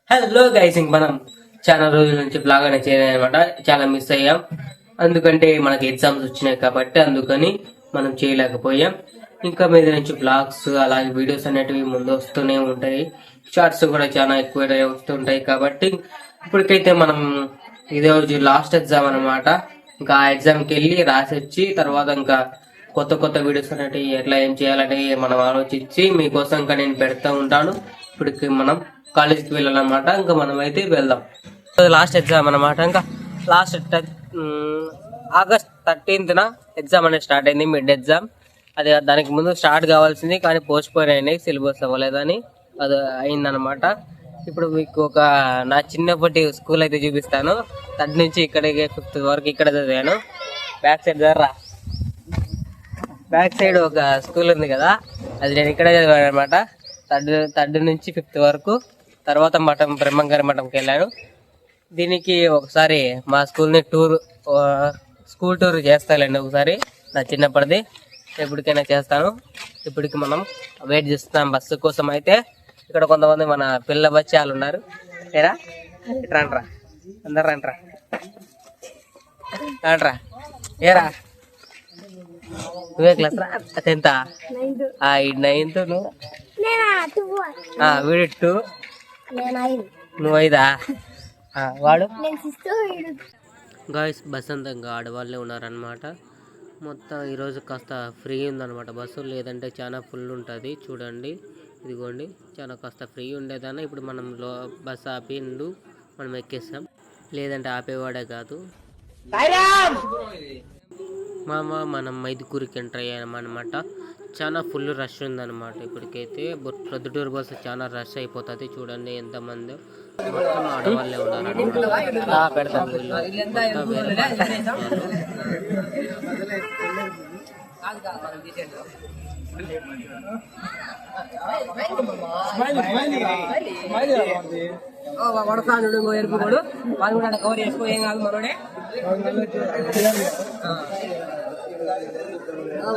Hello guys, మనం చాలా రోజుల నుంచి బ్లాగ్ అనేది చేయలేదన్నమాట. చాలా మిస్ అయ్యాం. అందుకంటే మనకి ఎగ్జామ్స్ వచ్చినాయి కాబట్టి అందుకని మనం చేయలేకపోయాం. ఇంకా మీద నుంచి బ్లాగ్స్ అలాగే వీడియోస్ అనేటివి ముందు వస్తూనే ఉంటాయి. షార్ట్స్ కూడా చాలా ఎక్కువ వస్తుంటాయి కాబట్టి ఇప్పటికైతే మనం ఇదే రోజు లాస్ట్ ఎగ్జామ్ అనమాట. ఇంకా ఆ ఎగ్జామ్కి వెళ్ళి రాసి వచ్చి తర్వాత ఇంకా కొత్త కొత్త వీడియోస్ అనేటివి ఎట్లా ఏం చేయాలని మనం ఆలోచించి మీకోసం ఇంకా నేను పెడతా ఉంటాను. ఇప్పటికి మనం కాలేజ్కి వెళ్ళాలన్నమాట. ఇంకా మనం అయితే వెళ్దాం. లాస్ట్ ఎగ్జామ్ అనమాట. ఇంకా లాస్ట్ ఆగస్ట్ 13th ఎగ్జామ్ అనేది స్టార్ట్ అయింది, మిడ్ ఎగ్జామ్. అది దానికి ముందు స్టార్ట్ కావాల్సింది కానీ పోస్ట్ పోన్ అయినాయి, సిలబస్ అవ్వలేదని అది అయిందనమాట. ఇప్పుడు మీకు ఒక నా చిన్నప్పటి స్కూల్ అయితే చూపిస్తాను. 3rd నుంచి ఇక్కడికి 5th వరకు ఇక్కడ చదివాను. బ్యాక్ సైడ్ ద్వారా బ్యాక్ సైడ్ ఒక స్కూల్ ఉంది కదా, అది నేను ఇక్కడే చదివాను అనమాట. 3rd నుంచి 5th వరకు. తర్వాత మఠం బ్రహ్మంగారి మఠంకి వెళ్ళాను. దీనికి ఒకసారి మా స్కూల్ని స్కూల్ టూర్ చేస్తానండి ఒకసారి, నా చిన్నప్పటిది. ఎప్పటికైనా చేస్తాను. ఇప్పటికి మనం వెయిట్ చేస్తున్నాం బస్సు కోసం. అయితే ఇక్కడ కొంతమంది మన పిల్ల బచ్చాలు ఉన్నారు. ఏరా రండ్రా, అందరు రండ్రా రండ్రా. ఏరా నువ్వే క్లాస్ రా? 10th? 9th. నువ్వు వీడు 2, నువ్వు 5. వాడు గాయస్ బస్ అంతా ఇంకా ఆడవాళ్ళే ఉన్నారనమాట. మొత్తం ఈరోజు కాస్త ఫ్రీ ఉందన్నమాట బస్సు, లేదంటే చాలా ఫుల్ ఉంటుంది. చూడండి, ఇదిగోండి, చాలా కాస్త ఫ్రీ ఉండేదాన్ని. ఇప్పుడు మనం బస్సు ఆపిండు, మనం ఎక్కేస్తాం. లేదంటే ఆపేవాడే కాదు. మనం మైదుకూరికి ఎంటర్ అయ్యామన్నమాట. చాలా ఫుల్ రష్ ఉందన్నమాట. ఇప్పటికైతే ప్రొద్దుటూరు బస్సు చాలా రష్ అయిపోతుంది. చూడండి ఎంతమంది, మొత్తం ఆడవాళ్ళే ఉన్నారు. వడసానుడు ఎరుపుకోడు వాళ్ళు కూడా కవర్ చేసుకో, ఏం కాదు మనోడే.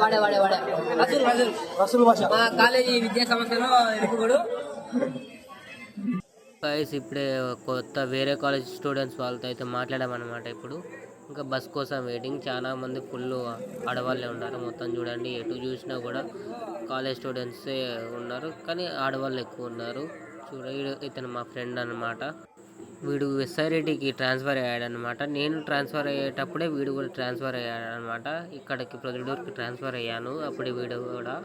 వాడే వాడే వాడే రసూల్ భాష కాలేజీ విద్యా సంస్థలో ఎరుపుకోడు. ఇప్పుడే కొత్త వేరే కాలేజ్ స్టూడెంట్స్ వాళ్ళతో అయితే మాట్లాడామన్నమాట. ఇప్పుడు ఇంకా బస్ కోసం వెయిటింగ్. చాలా మంది ఫుల్ ఆడవాళ్ళే ఉన్నారు. మొత్తం చూడండి, ఎటు చూసినా కూడా కాలేజ్ స్టూడెంట్సే ఉన్నారు, కానీ ఆడవాళ్ళు ఎక్కువ ఉన్నారు. ఇతను మా ఫ్రెండ్ అనమాట. వీడు ఎస్ఐరెడ్డికి ట్రాన్స్ఫర్ అయ్యాడనమాట. నేను ట్రాన్స్ఫర్ అయ్యేటప్పుడే వీడు కూడా ట్రాన్స్ఫర్ అయ్యాడనమాట. ఇక్కడికి ప్రొద్దుటూరుకి ట్రాన్స్ఫర్ అయ్యాను అప్పుడు వీడు కూడా.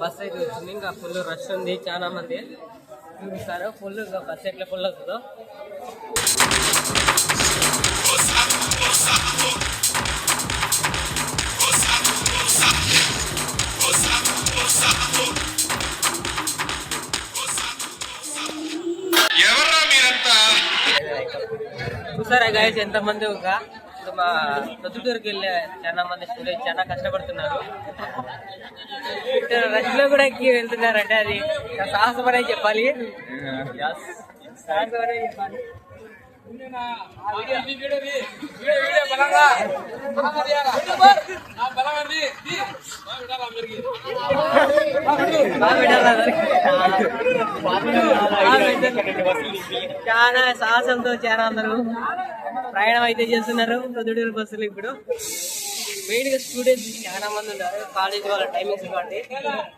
బస్ అయితే వచ్చింది. ఇంకా ఫుల్ రష్ ఉంది, చాలా మంది చూపిస్తారు. ఫుల్ బస్ ఎట్లా ఫుల్ అవుతుందో. చూసారా గాయస్ ఎంతమంది మా ప్రొద్దుటూరుకి వెళ్ళే చాలా మంది స్టూడెంట్స్ చాలా కష్టపడుతున్నారు. రష్ లో కూడా ఎక్కి వెళ్తున్నారంటే అది సాహసమనే చెప్పాలి. సాహసమనే చెప్పాలి. చాలా సాహసంతో చాలా అందరూ ప్రయాణం అయితే చేస్తున్నారు ప్రొద్దుటూరు బస్సులు. ఇప్పుడు మెయిన్ గా స్టూడెంట్స్ చాలా మంది ఉన్నారు. కాలేజ్ వాళ్ళ టైమింగ్స్ కాబట్టి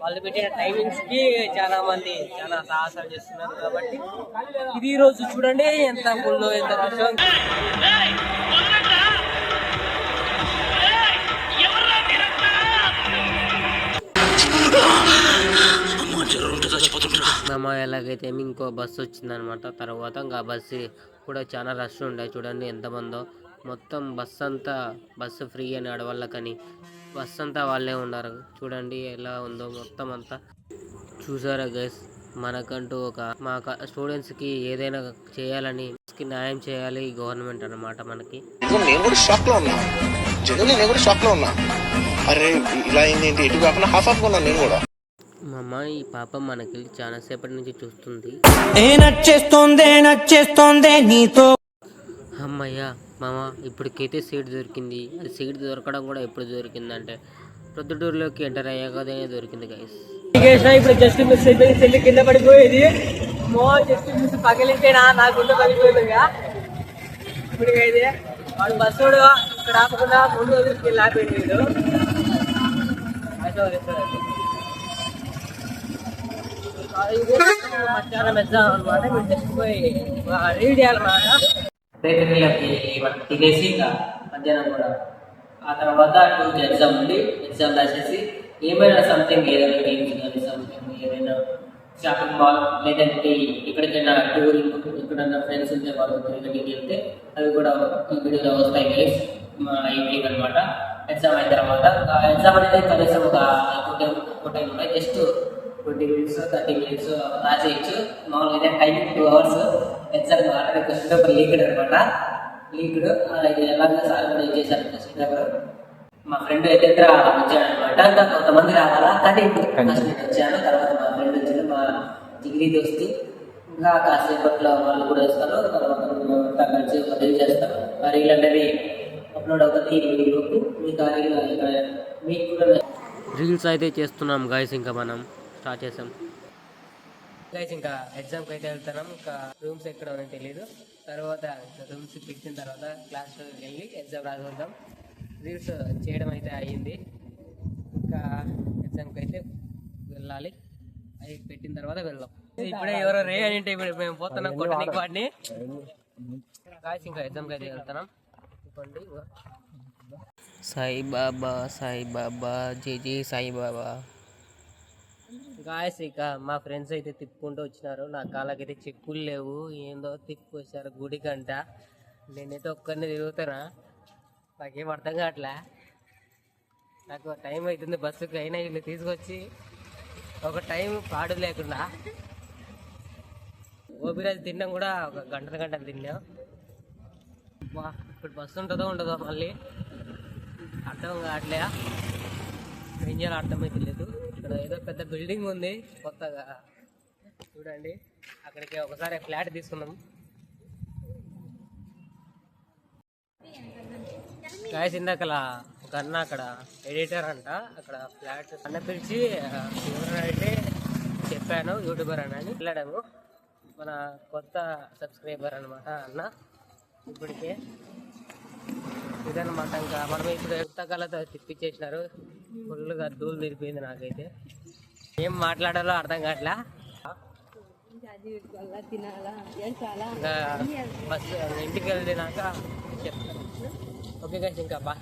వాళ్ళు పెట్టిన టైమింగ్స్ కి చాలా మంది చాలా సాహసాలు చేస్తున్నారు. కాబట్టి ఇది ఈ రోజు చూడండి ఎంత ఫుల్, ఎంత రష్. ఎలాగైతే ఇంకో బస్సు వచ్చిందనమాట. తర్వాత ఇంకా బస్సు కూడా చాలా రష్ ఉండే. చూడండి ఎంతమందో. మొత్తం బస్సు ఫ్రీ అని ఆడవాళ్ళకని బస్సు అంతా వాళ్ళే ఉన్నారు. చూడండి ఎలా ఉందో మొత్తం అంతా. చూసారా గైస్, మనకంటూ మా స్టూడెంట్స్కి ఏదైనా చేయాలని న్యాయం చేయాలి ఈ గవర్నమెంట్ అన్నమాట మనకి. నేను కూడా షాక్ లో ఉన్నా. అరే ఇలా అయింది ఎటు కాకుండా హాఫ్ ఆఫ్ కొన్నాను నేను కూడా. మా అమ్మ ఈ పాప మనకి చాలా సేపటి నుంచి చూస్తుంది. నచ్చేస్తోందే నీతో. అమ్మయ్య మామ, ఇప్పటికైతే సీట్ దొరికింది. అది సీట్ దొరకడం కూడా ఎప్పుడు దొరికిందంటే ప్రొద్దుటూరులోకి ఎంటర్ అయ్యాకనే దొరికింది గైస్. ఇప్పుడు జస్ట్ మిస్ అయిపోయింది, చెల్లి కింద పడిపోయేది. జస్ట్ మిస్ పగిలింటేనా నా గుండె పగిలిపోయిందిగా. ఇప్పుడు అయితే వాడు బస్సుడు ఇక్కడ ఆపకుండా ముందు వదిలికి ఆపేది. మధ్యాహ్నం ఎగ్జామ్ అనమాట. మేము జస్ట్ పోయి రీడ్ చేయాలన్నమాట. రేపటికి మనం తినేసి ఇంకా మధ్యాహ్నం కూడా ఆ తర్వాత 2కి ఎగ్జామ్ ఉంది. ఎగ్జామ్ రాసేసి ఏమైనా సంథింగ్ ఏదైనా గేమ్స్ కానీ సంథింగ్ ఏదైనా షాపింగ్ మాల్ లేదంటే ఎక్కడికైనా టూరింగ్ ఎక్కడైనా ఫ్రెండ్స్ ఉంటే వాళ్ళు ఎక్కడికి వెళ్తే అవి కూడా ఈ వీడియోలో వస్తాయి గైస్. మా ఈవినింగ్ అనమాట. ఎగ్జామ్ అయిన తర్వాత ఎగ్జామ్ అనేది కనీసం ఒక టైం ఉన్నాయి. Just 20 minutes 30 minutes రాసేయచ్చు. మామూలుగా అయితే time 2 hours. Exam already question paper leaked అనమాట. లీక్డ్ ఇది ఎలాగో సార్ కూడా చేశారు క్వశ్చన్ పేపర్. మా ఫ్రెండ్ అయితే వచ్చాడనమాట. ఇంకా కొంతమంది రావాలా కానీ ఫస్ట్ నేను వచ్చాను. తర్వాత మా ఫ్రెండ్ వచ్చింది, మా డిగ్రీ దోస్తి. ఇంకా కాసేపట్లో వాళ్ళు కూడా వస్తారు. తర్వాత అంతా కలిసి ఒక రీల్ చేస్తారు. ఆ రీల్ అనేది అప్లోడ్ అవుతుంది ఈవినింగ్ లోపు. మీకు ఆ రీల్ ఇక్కడ మీకు కూడా రీల్స్ అయితే చేస్తున్నాం గైస్. ఇంకా మనం స్టార్ట్ చేసాం గైస్. ఇంకా ఎగ్జామ్కి అయితే వెళ్తున్నాం. ఇంకా రూమ్స్ ఎక్కడ ఉన్నాయో తెలియదు. తర్వాత రూమ్స్ పెట్టిన తర్వాత క్లాస్లోకి వెళ్ళి ఎగ్జామ్ రాసుకుందాం. రీల్స్ చేయడం అయితే అయ్యింది. ఇంకా ఎగ్జామ్కి అయితే వెళ్ళాలి. అవి పెట్టిన తర్వాత వెళ్దాం. ఇప్పుడే ఎవరో రే అని ఇప్పుడు మేము పోతున్నాం కొట్టడానికి వాడిని గాయస్. ఇంకా ఎగ్జామ్కి అయితే వెళ్తున్నాం. ఇవ్వండి సాయిబాబా సాయిబాబా జై సాయిబాబా గాయస్. ఇక మా ఫ్రెండ్స్ అయితే తిప్పుకుంటూ వచ్చినారు. నా కాళ్ళకైతే చెప్పులు లేవు. ఏందో తిప్పు వచ్చారు గుడి కంట. నేనైతే ఒక్కరిని తిరుగుతానా, నాకేం అర్థం కావట్లే. నాకు టైం అవుతుంది బస్సుకి. అయినా వీళ్ళు తీసుకొచ్చి ఒక టైం పాడు లేకుండా గోబీరాజు తిన్నాం కూడా ఒక గంటలు తిన్నాం. ఇప్పుడు బస్సు ఉంటుందో ఉండదో మళ్ళీ అర్థం కావట్లే. ఏం చేయాలో అర్థమైతే లేదు. ఇక్కడ ఏదో పెద్ద బిల్డింగ్ ఉంది కొత్తగా చూడండి. అక్కడికి ఒకసారి ఫ్లాట్ తీసుకున్నాం గాయస్. ఇందాకలా ఒక అన్న అక్కడ ఎడిటర్ అంట, అక్కడ ఫ్లాట్ అన్న పిలిచి ఎవరైతే చెప్పాను యూట్యూబర్ అని వెళ్ళాము. మన కొత్త సబ్స్క్రైబర్ అనమాట అన్న. ఇప్పటికే ఇదనమాట. ఇంకా మనం ఇప్పుడు పుస్తకాలతో తిప్పించేసినారు. ఫుల్గా ధూళి తిరిపోయింది. నాకైతే ఏం మాట్లాడాలో అర్థం కావట్లా. ఇంకా బస్సు ఇంటికి వెళ్ళినాక చెప్తాను. ఓకే గైస్, ఇంకా బా.